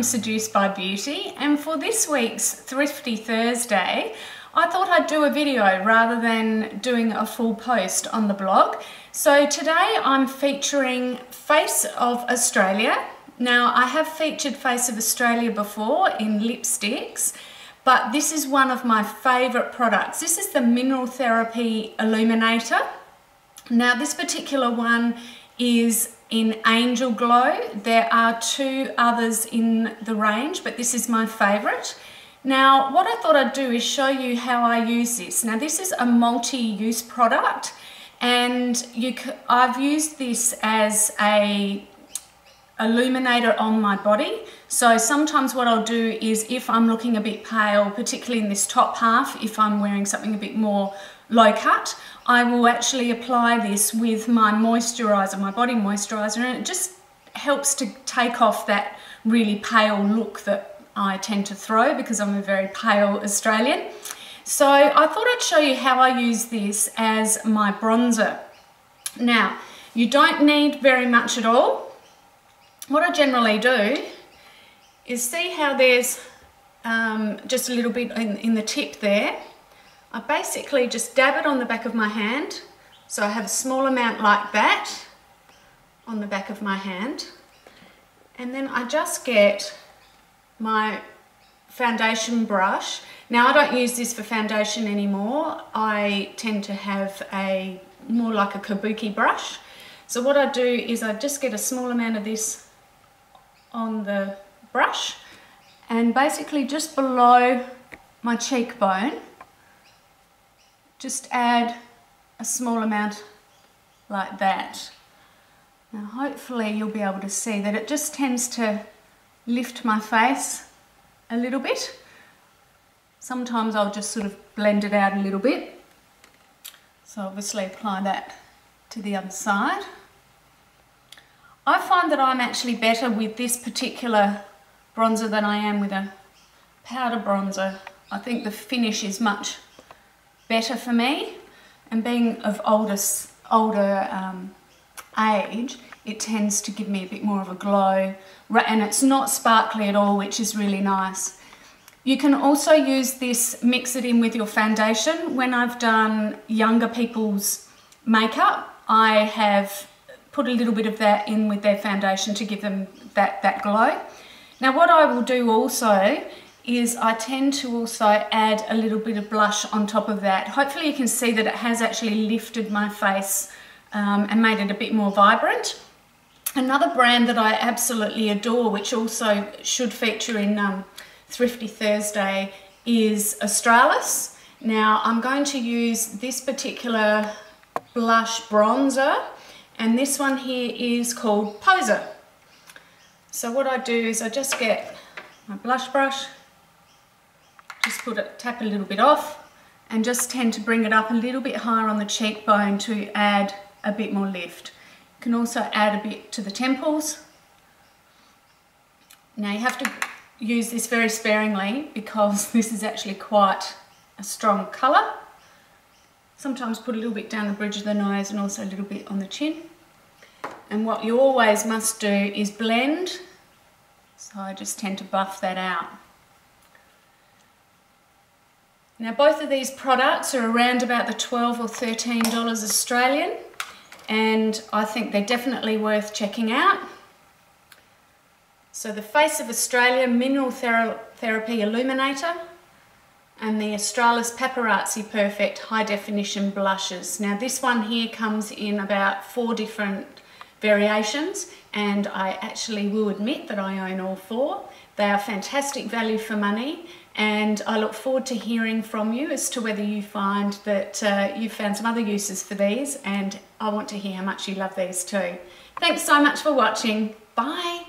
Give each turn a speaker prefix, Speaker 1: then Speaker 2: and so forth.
Speaker 1: Seduced by Beauty, and for this week's Thrifty Thursday I thought I'd do a video rather than doing a full post on the blog. So today I'm featuring Face of Australia. Now I have featured Face of Australia before in lipsticks, but this is one of my favourite products. This is the Mineral Therapy Illuminator. Now this particular one is in Angel Glow. There are two others in the range, but this is my favourite. Now what I thought I'd do is show you how I use this. Now this is a multi-use product, and I've used this as a illuminator on my body. So sometimes what I'll do is, if I'm looking a bit pale, particularly in this top half, if I'm wearing something a bit more low cut, I will actually apply this with my moisturiser, my body moisturiser, and it just helps to take off that really pale look that I tend to throw because I'm a very pale Australian. So I thought I'd show you how I use this as my bronzer. Now, you don't need very much at all. What I generally do is, see how there's just a little bit in the tip there? I basically just dab it on the back of my hand. So I have a small amount like that on the back of my hand. And then I just get my foundation brush. Now I don't use this for foundation anymore. I tend to have a more like a kabuki brush. So what I do is I just get a small amount of this on the brush, and basically just below my cheekbone, just add a small amount like that. Now hopefully you'll be able to see that it just tends to lift my face a little bit. Sometimes I'll just sort of blend it out a little bit. So obviously apply that to the other side. I find that I'm actually better with this particular bronzer than I am with a powder bronzer. I think the finish is much better for me, and being of older age, it tends to give me a bit more of a glow, and it's not sparkly at all, which is really nice. You can also use this, mix it in with your foundation. When I've done younger people's makeup, I have put a little bit of that in with their foundation to give them that glow. Now what I will do also is I tend to also add a little bit of blush on top of that. Hopefully you can see that it has actually lifted my face and made it a bit more vibrant. Another brand that I absolutely adore, which also should feature in Thrifty Thursday, is Australis. Now I'm going to use this particular blush bronzer, and this one here is called Poser. So what I do is I just get my blush brush, just tap a little bit off, and just tend to bring it up a little bit higher on the cheekbone to add a bit more lift. You can also add a bit to the temples. Now you have to use this very sparingly because this is actually quite a strong colour. Sometimes put a little bit down the bridge of the nose and also a little bit on the chin. And what you always must do is blend. So I just tend to buff that out. Now both of these products are around about the $12 or $13 Australian, and I think they're definitely worth checking out. So the Face of Australia Mineral Therapy Illuminator and the Australis Paparazzi Perfect High Definition Blushes. Now this one here comes in about 4 different variations, and I actually will admit that I own all 4. They are fantastic value for money, and I look forward to hearing from you as to whether you find that you've found some other uses for these, and I want to hear how much you love these too. Thanks so much for watching. Bye.